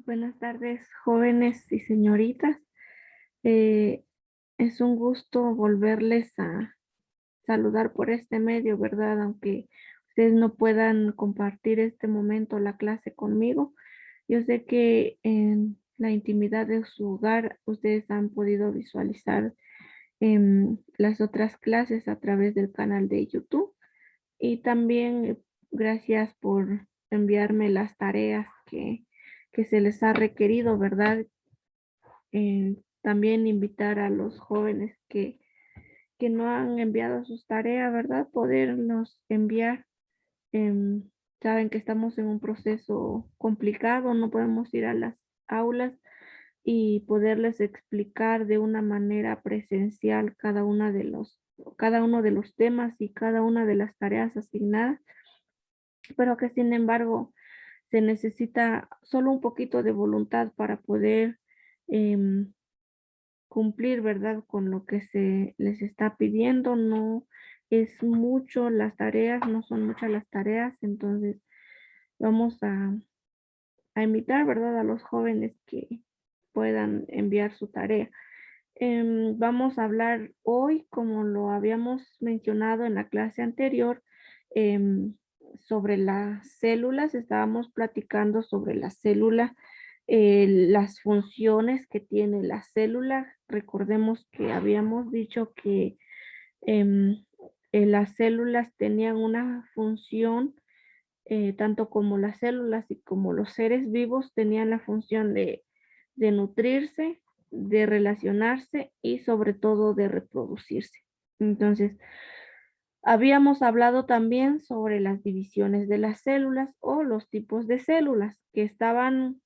Buenas tardes, jóvenes y señoritas. Eh, es un gusto volverles a saludar por este medio, ¿verdad? Aunque ustedes no puedan compartir este momento la clase conmigo, yo sé que en la intimidad de su hogar ustedes han podido visualizar las otras clases a través del canal de YouTube y también gracias por enviarme las tareas que se les ha requerido, ¿verdad? También invitar a los jóvenes que no han enviado sus tareas, ¿verdad? Podernos enviar. Em, Saben que estamos en un proceso complicado, no podemos ir a las aulas y poderles explicar de una manera presencial cada uno de los temas y cada una de las tareas asignadas, pero que sin embargo se necesita solo un poquito de voluntad para poder em, cumplir, ¿verdad? Con lo que se les está pidiendo. No es mucho las tareas, no son muchas las tareas, entonces vamos a invitar, ¿verdad? A los jóvenes que puedan enviar su tarea. Vamos a hablar hoy, como lo habíamos mencionado en la clase anterior, em, sobre las células. Estábamos platicando sobre la célula, las funciones que tiene la célula. Recordemos que habíamos dicho que em, las células tenían una función, tanto como las células y como los seres vivos tenían la función de nutrirse, de relacionarse y sobre todo de reproducirse. Entonces, habíamos hablado también sobre las divisiones de las células o los tipos de células que estaban,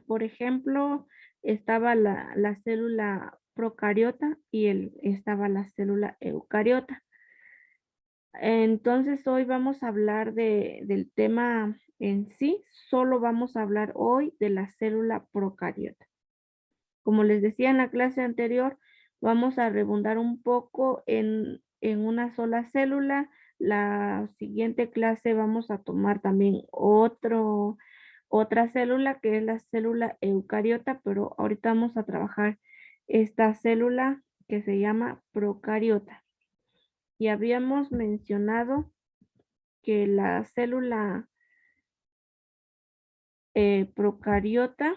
por ejemplo, estaba la célula procariota y estaba la célula eucariota. Entonces hoy vamos a hablar del tema en sí, solo vamos a hablar hoy de la célula procariota. Como les decía en la clase anterior, vamos a rebundar un poco en una sola célula. La siguiente clase vamos a tomar también otra célula que es la célula eucariota, pero ahorita vamos a trabajar esta célula que se llama procariota. Y habíamos mencionado que la célula procariota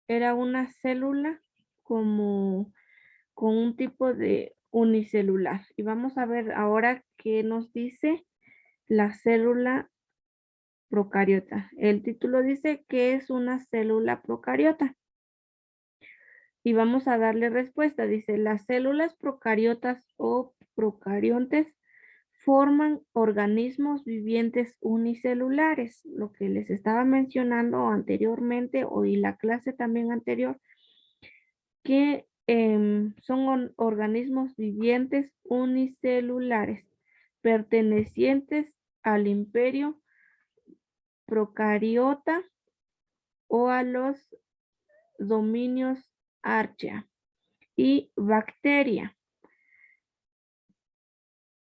era una célula como con un tipo de unicelular. Y vamos a ver ahora qué nos dice la célula procariota. El título dice que es una célula procariota. Y vamos a darle respuesta. Dice, las células procariotas o procariontes forman organismos vivientes unicelulares, lo que les estaba mencionando anteriormente, o y la clase también anterior, que son organismos vivientes unicelulares, pertenecientes al imperio procariota o a los dominios archaea y bacteria.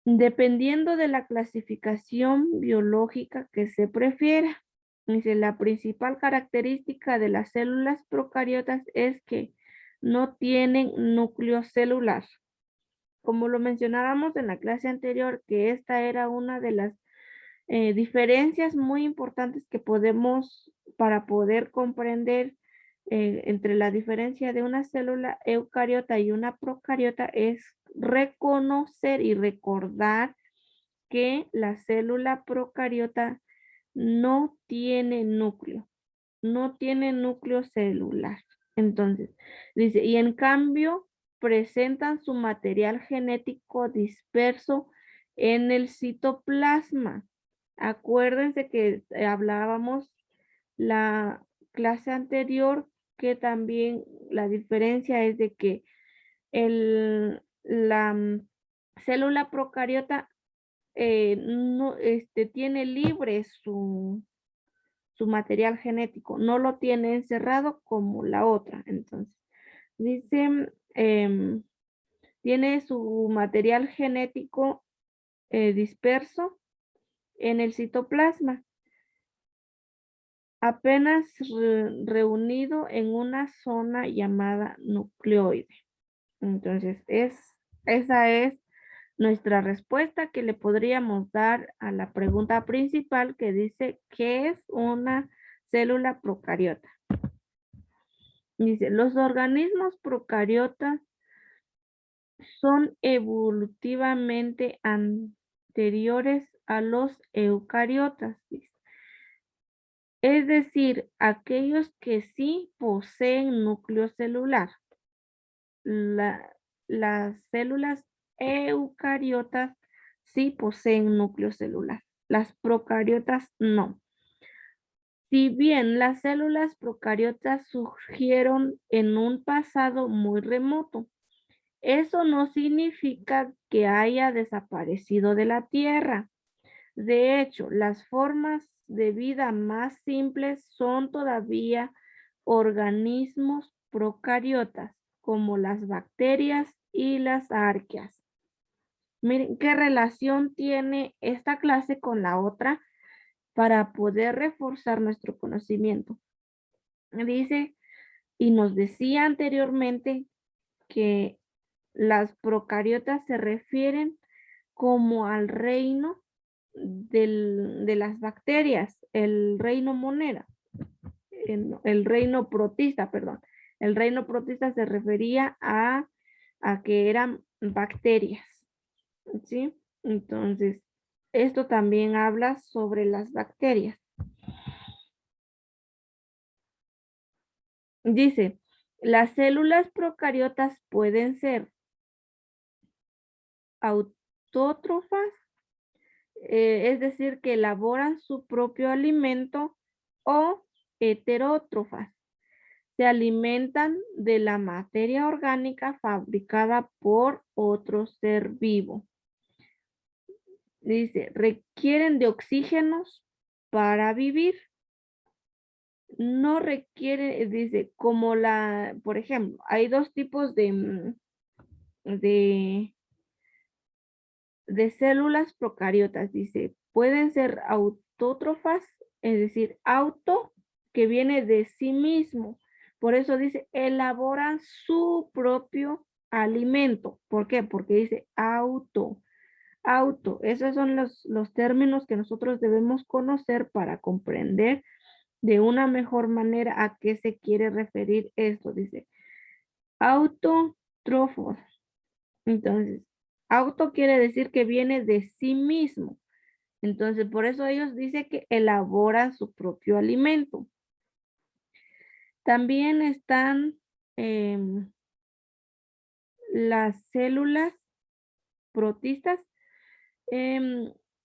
Dependiendo de la clasificación biológica que se prefiera. Dice, la principal característica de las células procariotas es que no tienen núcleo celular. Como lo mencionábamos en la clase anterior, que esta era una de las diferencias muy importantes que podemos, para poder comprender entre la diferencia de una célula eucariota y una procariota, es reconocer y recordar que la célula procariota no tiene núcleo, no tiene núcleo celular. Entonces, dice, y en cambio presentan su material genético disperso en el citoplasma. Acuérdense que hablábamos la clase anterior que también la diferencia es de que la célula procariota no, tiene libre su material genético, no lo tiene encerrado como la otra. Entonces, dice, tiene su material genético disperso en el citoplasma, apenas reunido en una zona llamada nucleoide. Entonces, esa es nuestra respuesta que le podríamos dar a la pregunta principal que dice, ¿qué es una célula procariota? Dice, los organismos procariotas son evolutivamente anteriores a los eucariotas. Es decir, aquellos que sí poseen núcleo celular. Las células eucariotas sí poseen núcleo celular. Las procariotas no. Si bien las células procariotas surgieron en un pasado muy remoto, eso no significa que haya desaparecido de la Tierra. De hecho, las formas de vida más simples son todavía organismos procariotas, como las bacterias y las arqueas. Miren qué relación tiene esta clase con la otra para poder reforzar nuestro conocimiento. Dice, y nos decía anteriormente que las procariotas se refieren como al reino de las bacterias, el reino monera, el reino protista, perdón. El reino protista se refería a que eran bacterias, ¿sí? Entonces, esto también habla sobre las bacterias. Dice, las células procariotas pueden ser autótrofas, es decir, que elaboran su propio alimento, o heterótrofas. Se alimentan de la materia orgánica fabricada por otro ser vivo. Dice, requieren de oxígenos para vivir. No requiere, dice, como por ejemplo, hay dos tipos de células procariotas. Dice, pueden ser autótrofas, es decir, auto, que viene de sí mismo. Por eso dice, elaboran su propio alimento. ¿Por qué? Porque dice auto. Esos son los términos que nosotros debemos conocer para comprender de una mejor manera a qué se quiere referir esto. Dice, autótrofos. Entonces, auto quiere decir que viene de sí mismo. Entonces, por eso ellos dicen que elaboran su propio alimento. También están las células protistas,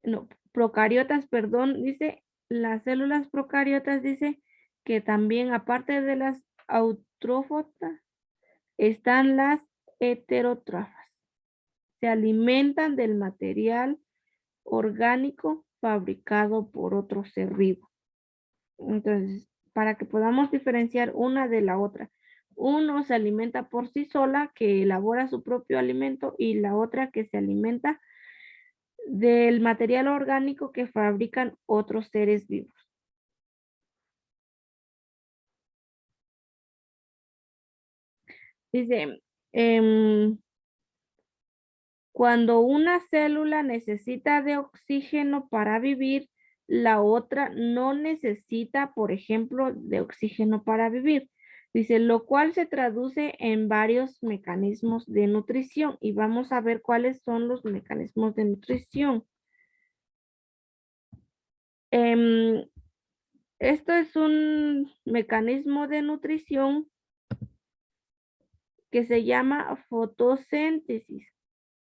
no, procariotas, perdón, dice, las células procariotas dice que también aparte de las autrófotas están las heterótrofas. Se alimentan del material orgánico fabricado por otro ser vivo. Entonces, para que podamos diferenciar una de la otra. Uno se alimenta por sí sola, que elabora su propio alimento, y la otra que se alimenta del material orgánico que fabrican otros seres vivos. Dice, cuando una célula necesita de oxígeno para vivir, la otra no necesita, por ejemplo, de oxígeno para vivir. Dice, lo cual se traduce en varios mecanismos de nutrición, y vamos a ver cuáles son los mecanismos de nutrición. Esto es un mecanismo de nutrición que se llama fotosíntesis.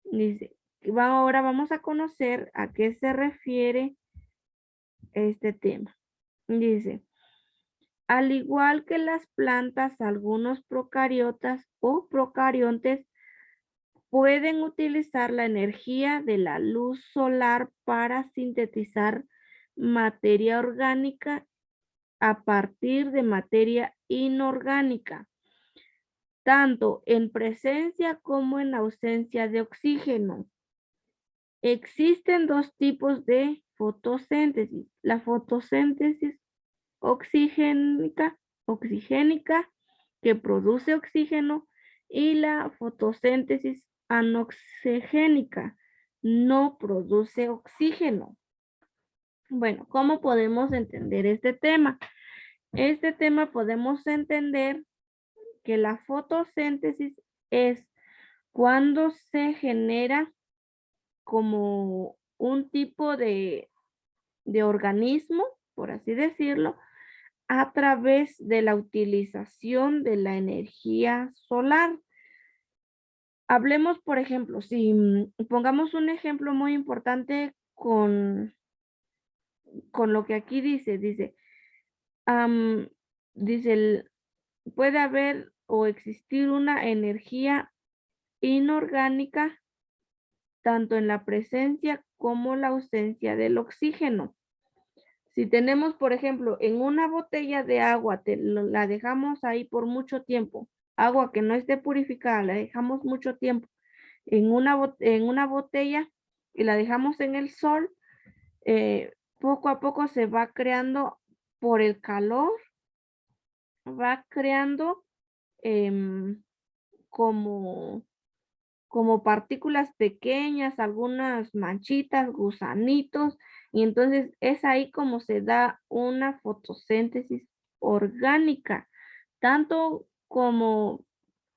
Dice, ahora vamos a conocer a qué se refiere este tema. Dice, al igual que las plantas, algunos procariotas o procariontes pueden utilizar la energía de la luz solar para sintetizar materia orgánica a partir de materia inorgánica, tanto en presencia como en ausencia de oxígeno. Existen dos tipos de fotosíntesis. La fotosíntesis oxigénica que produce oxígeno y la fotosíntesis anoxigénica no produce oxígeno. Bueno, ¿cómo podemos entender este tema? Este tema podemos entender que la fotosíntesis es cuando se genera como un tipo de organismo, por así decirlo, a través de la utilización de la energía solar. Hablemos, por ejemplo, si pongamos un ejemplo muy importante con lo que aquí dice, am, dice, puede haber o existir una energía inorgánica tanto en la presencia como la ausencia del oxígeno. Si tenemos, por ejemplo, en una botella de agua, la dejamos ahí por mucho tiempo, agua que no esté purificada, la dejamos mucho tiempo en una botella y la dejamos en el sol, poco a poco se va creando por el calor, va creando como partículas pequeñas, algunas manchitas, gusanitos, y entonces es ahí como se da una fotosíntesis orgánica, tanto como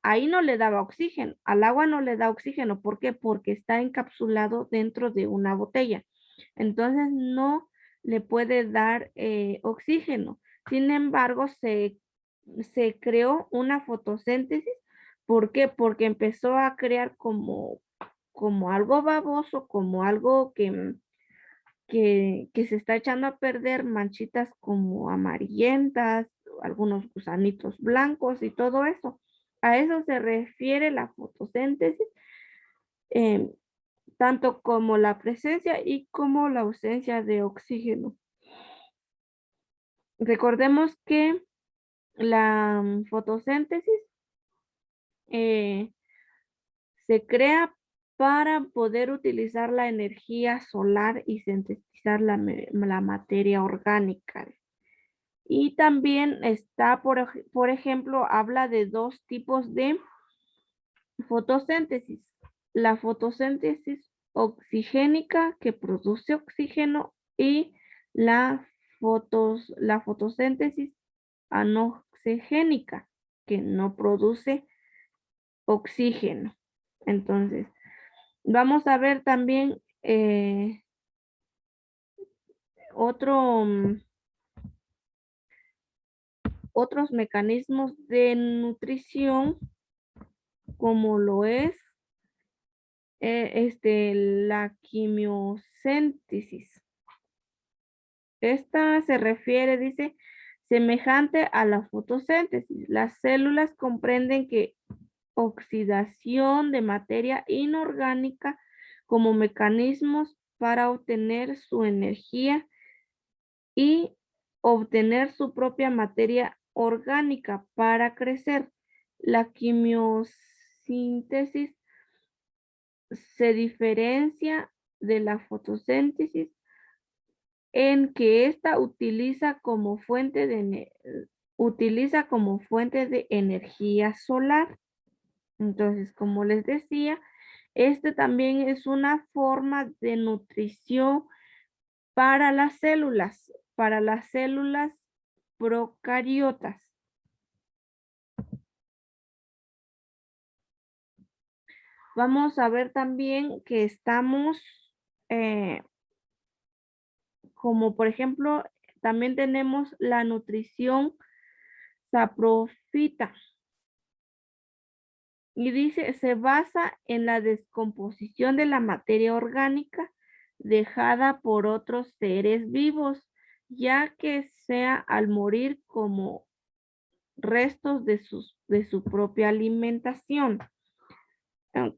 ahí no le daba oxígeno, al agua no le da oxígeno, ¿por qué? Porque está encapsulado dentro de una botella, entonces no le puede dar oxígeno, sin embargo se creó una fotosíntesis. ¿Por qué? Porque empezó a crear como algo baboso, como algo que se está echando a perder, manchitas como amarillentas, algunos gusanitos blancos y todo eso. A eso se refiere la fotosíntesis, em, tanto como la presencia y como la ausencia de oxígeno. Recordemos que la fotosíntesis se crea para poder utilizar la energía solar y sintetizar la materia orgánica. Y también está, por ejemplo, habla de dos tipos de fotosíntesis. La fotosíntesis oxigénica que produce oxígeno y la fotosíntesis anoxigénica que no produce oxígeno. Entonces, vamos a ver también otro, otros mecanismos de nutrición, como lo es la quimiosíntesis. Esta se refiere, dice, semejante a la fotosíntesis. Las células comprenden que oxidación de materia inorgánica como mecanismos para obtener su energía y obtener su propia materia orgánica para crecer. La quimiosíntesis se diferencia de la fotosíntesis en que ésta utiliza como fuente de energía solar. Entonces, como les decía, este también es una forma de nutrición para las células procariotas. Vamos a ver también que estamos, como por ejemplo, también tenemos la nutrición saprofita. Y dice, se basa en la descomposición de la materia orgánica dejada por otros seres vivos, ya que sea al morir como restos de su propia alimentación.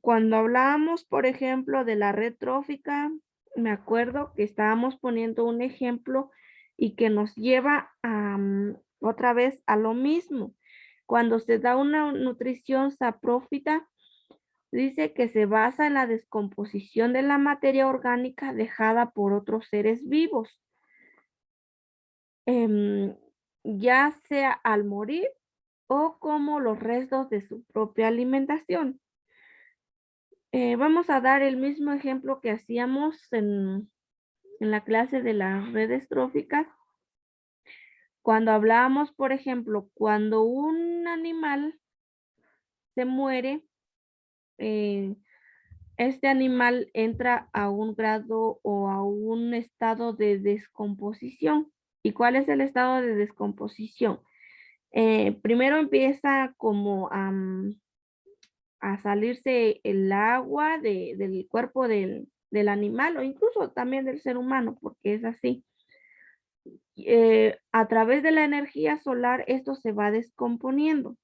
Cuando hablábamos, por ejemplo, de la red trófica, me acuerdo que estábamos poniendo un ejemplo y que nos lleva a, otra vez a lo mismo. Cuando se da una nutrición saprófita, Dice que se basa en la descomposición de la materia orgánica dejada por otros seres vivos, em, ya sea al morir o como los restos de su propia alimentación. Vamos a dar el mismo ejemplo que hacíamos en la clase de las redes tróficas, cuando hablábamos, por ejemplo, cuando un animal se muere, eh, este animal entra a un grado o a un estado de descomposición. ¿Y cuál es el estado de descomposición? Primero empieza como a salirse el agua del cuerpo del animal o incluso también del ser humano, porque es así. A través de la energía solar esto se va descomponiendo.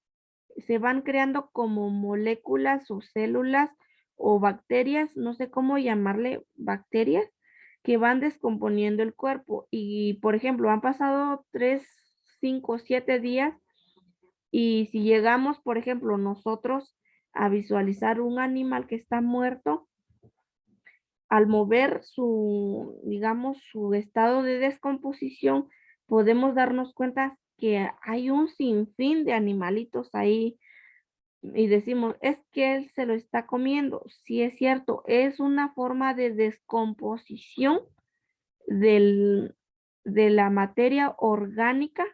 Se van creando como moléculas o células o bacterias, no sé cómo llamarle, bacterias, que van descomponiendo el cuerpo. Y, por ejemplo, han pasado 3, 5, 7 días y si llegamos, por ejemplo, nosotros a visualizar un animal que está muerto, al mover su, digamos, su estado de descomposición, podemos darnos cuenta que hay un sinfín de animalitos ahí y decimos, es que él se lo está comiendo. Sí es cierto, es una forma de descomposición del, de la materia orgánica,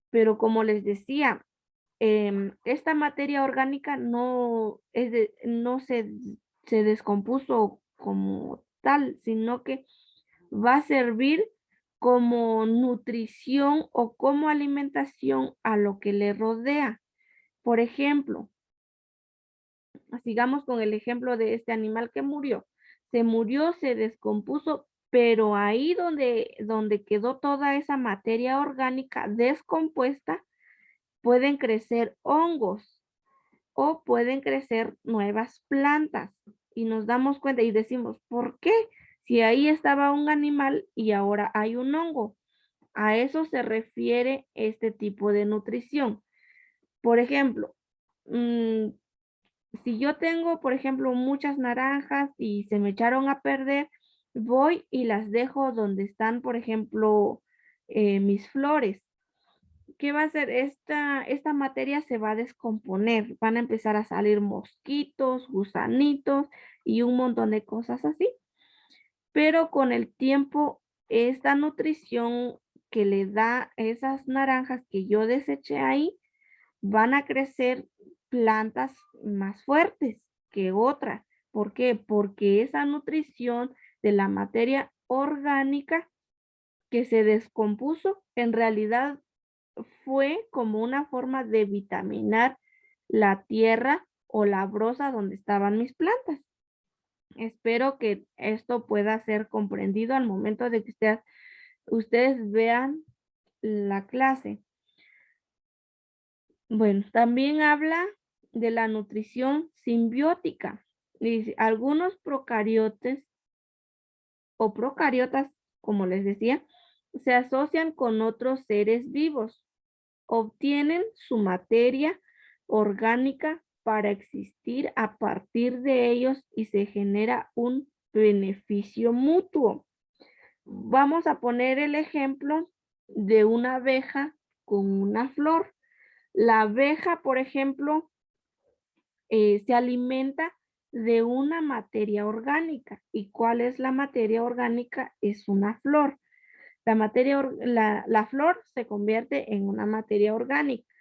pero como les decía, esta materia orgánica no, no se descompuso como tal, sino que va a servir como nutrición o como alimentación a lo que le rodea. Por ejemplo, sigamos con el ejemplo de este animal que murió. Se murió, se descompuso, pero ahí donde quedó toda esa materia orgánica descompuesta, pueden crecer hongos o pueden crecer nuevas plantas. Y nos damos cuenta y decimos, ¿por qué? Si ahí estaba un animal y ahora hay un hongo. A eso se refiere este tipo de nutrición. Por ejemplo, mm, si yo tengo, por ejemplo, muchas naranjas y se me echaron a perder, voy y las dejo donde están, por ejemplo, mis flores. ¿Qué va a hacer? Esta materia se va a descomponer, van a empezar a salir mosquitos, gusanitos y un montón de cosas así. Pero con el tiempo, esta nutrición que le da esas naranjas que yo deseché ahí, van a crecer plantas más fuertes que otras. ¿Por qué? Porque esa nutrición de la materia orgánica que se descompuso, en realidad fue como una forma de vitaminar la tierra o la brosa donde estaban mis plantas. Espero que esto pueda ser comprendido al momento de que ustedes vean la clase. Bueno, también habla de la nutrición simbiótica. Dice, algunos procariotes o procariotas, como les decía, se asocian con otros seres vivos. Obtienen su materia orgánica para existir a partir de ellos y se genera un beneficio mutuo. Vamos a poner el ejemplo de una abeja con una flor. La abeja, por ejemplo, se alimenta de una materia orgánica. ¿Y cuál es la materia orgánica? Es una flor. La flor se convierte en una materia orgánica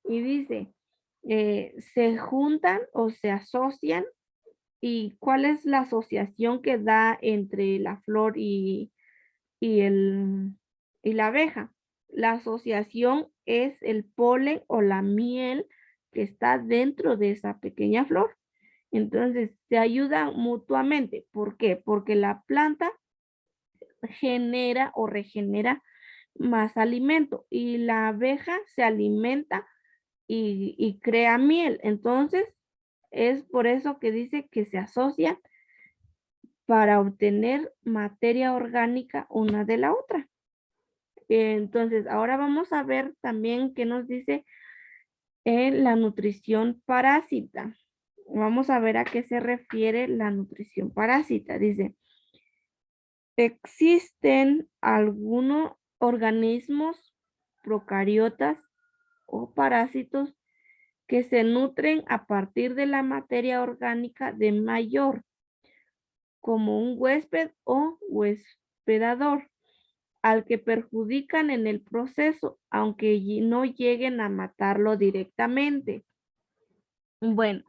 y dice, se juntan o se asocian. ¿Y cuál es la asociación que da entre la flor y, y la abeja? La asociación es el polen o la miel que está dentro de esa pequeña flor. Entonces, se ayudan mutuamente. ¿Por qué? Porque la planta genera o regenera más alimento y la abeja se alimenta y crea miel. Entonces, es por eso que dice que se asocian para obtener materia orgánica una de la otra. Entonces, ahora vamos a ver también qué nos dice en la nutrición parásita. Vamos a ver a qué se refiere la nutrición parásita. Dice, existen algunos organismos procariotas o parásitos que se nutren a partir de la materia orgánica de mayor, como un huésped o huéspedador, al que perjudican en el proceso, aunque no lleguen a matarlo directamente. Bueno,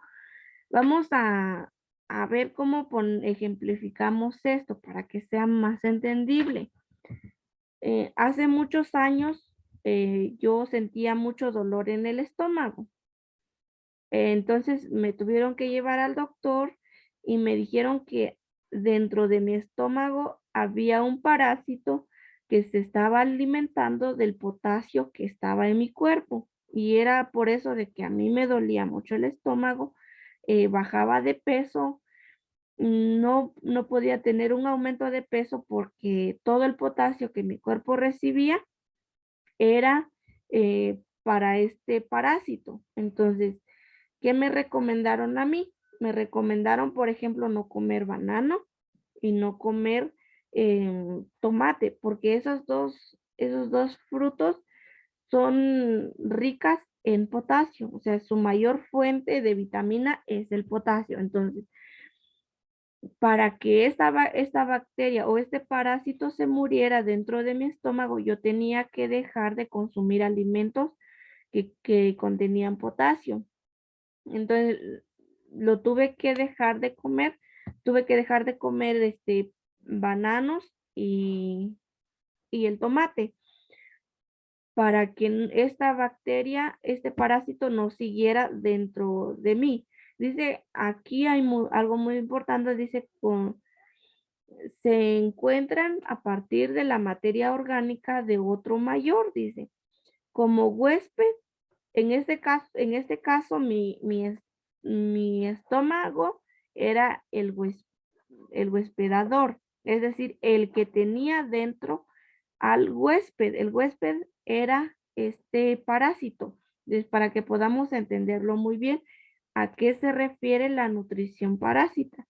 vamos a ver cómo ejemplificamos esto para que sea más entendible. Hace muchos años yo sentía mucho dolor en el estómago. Entonces me tuvieron que llevar al doctor y me dijeron que dentro de mi estómago había un parásito que se estaba alimentando del potasio que estaba en mi cuerpo. Y era por eso de que a mí me dolía mucho el estómago, bajaba de peso, no podía tener un aumento de peso porque todo el potasio que mi cuerpo recibía era para este parásito. Entonces, ¿qué me recomendaron a mí? Me recomendaron, por ejemplo, no comer banano y no comer tomate, porque esos dos frutos son ricas en potasio, o sea, su mayor fuente de vitamina es el potasio. Entonces, para que esta bacteria o este parásito se muriera dentro de mi estómago, yo tenía que dejar de consumir alimentos que contenían potasio. Entonces, lo tuve que dejar de comer, tuve que dejar de comer bananos y el tomate para que esta bacteria, este parásito no siguiera dentro de mí. Dice, aquí hay algo muy importante, dice, se encuentran a partir de la materia orgánica de otro mayor, dice, como huésped, en este caso mi estómago era el huéspedador, es decir, el que tenía dentro al huésped. El huésped era este parásito. Entonces, para que podamos entenderlo muy bien, ¿a qué se refiere la nutrición parásita?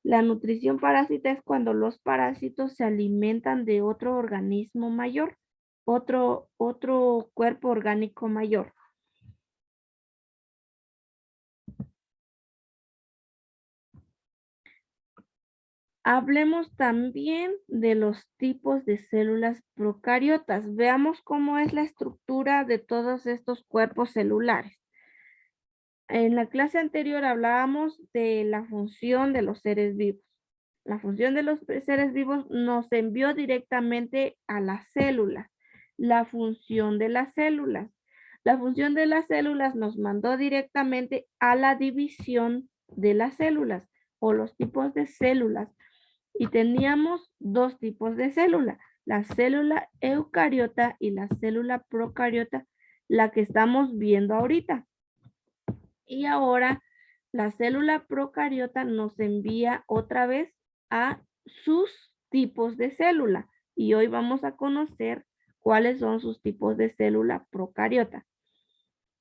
La nutrición parásita es cuando los parásitos se alimentan de otro organismo mayor, otro cuerpo orgánico mayor. Hablemos también de los tipos de células procariotas. Veamos cómo es la estructura de todos estos cuerpos celulares. En la clase anterior hablábamos de la función de los seres vivos. La función de los seres vivos nos envió directamente a las células. La función de las células. La función de las células nos mandó directamente a la división de las células o los tipos de células. Y teníamos dos tipos de célula, la célula eucariota y la célula procariota, la que estamos viendo ahorita. Y ahora la célula procariota nos envía otra vez a sus tipos de célula. Y hoy vamos a conocer cuáles son sus tipos de célula procariota.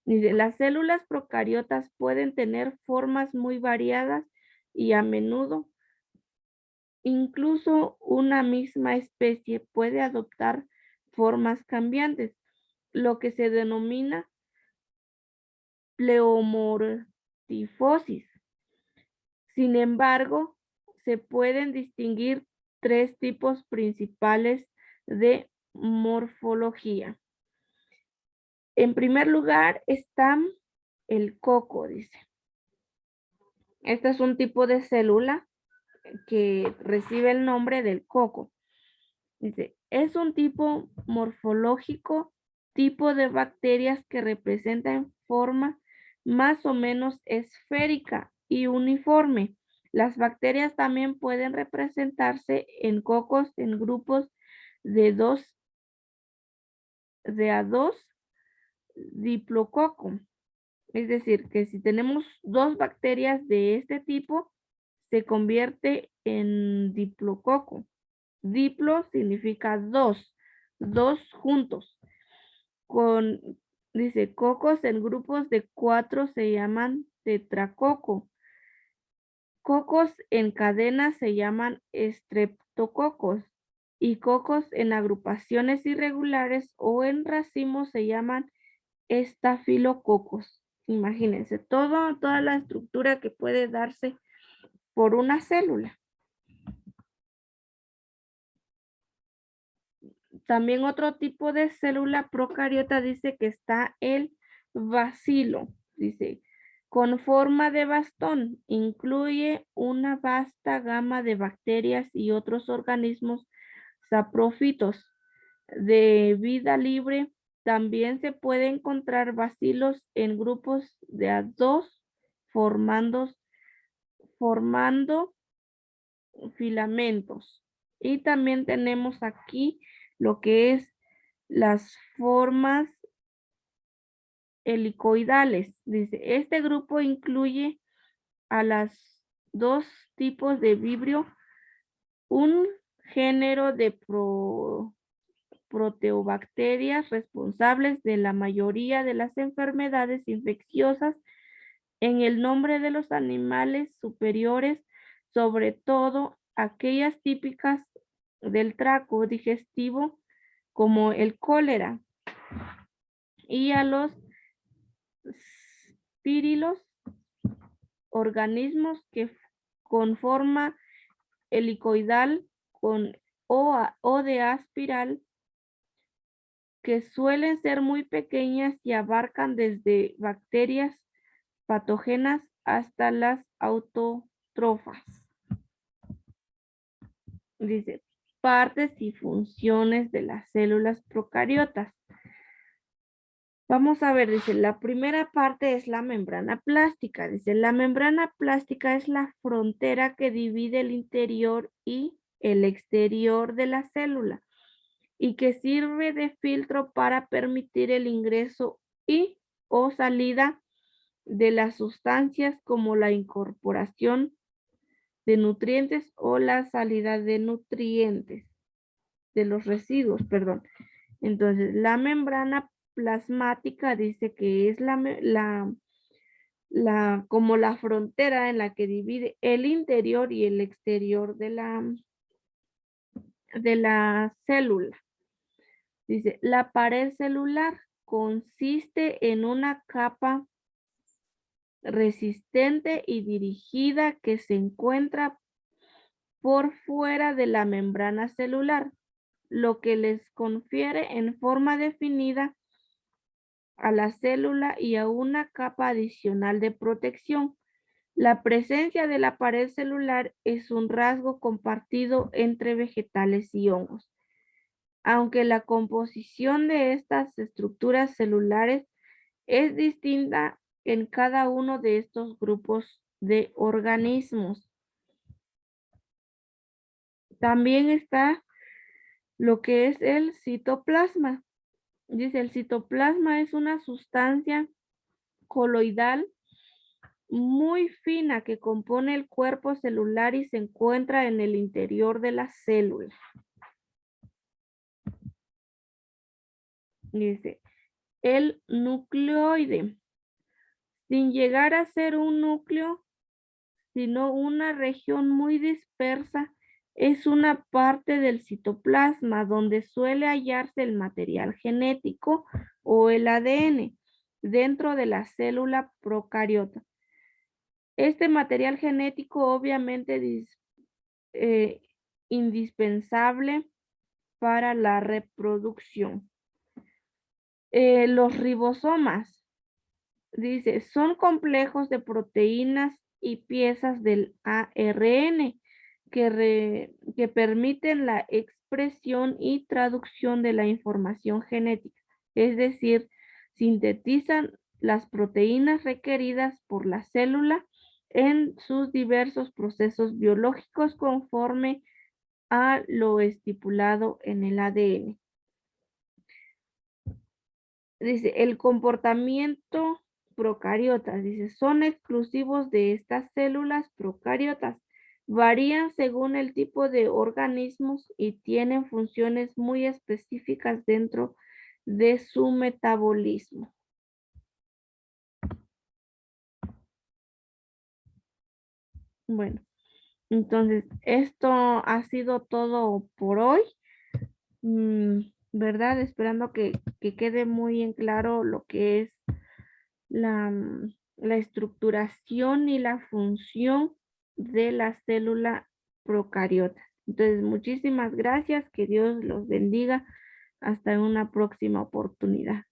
Dice, las células procariotas pueden tener formas muy variadas y a menudo incluso una misma especie puede adoptar formas cambiantes, lo que se denomina pleomorfifosis. Sin embargo, se pueden distinguir tres tipos principales de morfología. En primer lugar está el coco, dice. Este es un tipo de célula que recibe el nombre del coco. Dice, es un tipo morfológico, tipo de bacterias que representan forma más o menos esférica y uniforme. Las bacterias también pueden representarse en cocos en grupos de a dos diplococo. Es decir, que si tenemos dos bacterias de este tipo, se convierte en diplococo. Diplo significa dos juntos. Dice, cocos en grupos de 4 se llaman tetracoco. Cocos en cadenas se llaman estreptococos y cocos en agrupaciones irregulares o en racimos se llaman estafilococos. Imagínense, toda la estructura que puede darse por una célula. También otro tipo de célula procariota dice que está el bacilo. Dice, con forma de bastón, incluye una vasta gama de bacterias y otros organismos saprófitos de vida libre. También se puede encontrar bacilos en grupos de a dos formando filamentos. Y también tenemos aquí lo que es las formas helicoidales. Dice, este grupo incluye a las dos tipos de vibrio, un género de proteobacterias responsables de la mayoría de las enfermedades infecciosas en el nombre de los animales superiores, sobre todo aquellas típicas del tracto digestivo como el cólera, y a los pirilos, organismos que con forma helicoidal o de aspiral, que suelen ser muy pequeñas y abarcan desde bacterias patógenas hasta las autótrofas. Dice, partes y funciones de las células procariotas. Vamos a ver, dice, la primera parte es la membrana plástica. Dice, la membrana plástica es la frontera que divide el interior y el exterior de la célula y que sirve de filtro para permitir el ingreso y o salida de las sustancias como la incorporación de nutrientes o la salida de nutrientes, de los residuos, perdón. Entonces, la membrana plasmática dice que es como la frontera en la que divide el interior y el exterior de la célula. Dice, la pared celular consiste en una capa resistente y dirigida que se encuentra por fuera de la membrana celular, lo que les confiere en forma definida a la célula y a una capa adicional de protección. La presencia de la pared celular es un rasgo compartido entre vegetales y hongos, aunque la composición de estas estructuras celulares es distinta en cada uno de estos grupos de organismos. También está lo que es el citoplasma. Dice, el citoplasma es una sustancia coloidal muy fina que compone el cuerpo celular y se encuentra en el interior de la célula. Dice, el nucleoide, sin llegar a ser un núcleo, sino una región muy dispersa, es una parte del citoplasma donde suele hallarse el material genético o el ADN dentro de la célula procariota. Este material genético obviamente es indispensable para la reproducción. Los ribosomas, dice, son complejos de proteínas y piezas del ARN que permiten la expresión y traducción de la información genética, es decir, sintetizan las proteínas requeridas por la célula en sus diversos procesos biológicos conforme a lo estipulado en el ADN. Dice, el comportamiento procariotas, dice, son exclusivos de estas células procariotas. Varían según el tipo de organismos y tienen funciones muy específicas dentro de su metabolismo. Bueno, entonces esto ha sido todo por hoy. ¿Verdad? Esperando que quede muy en claro lo que es la estructuración y la función de la célula procariota. Entonces, muchísimas gracias, que Dios los bendiga. Hasta una próxima oportunidad.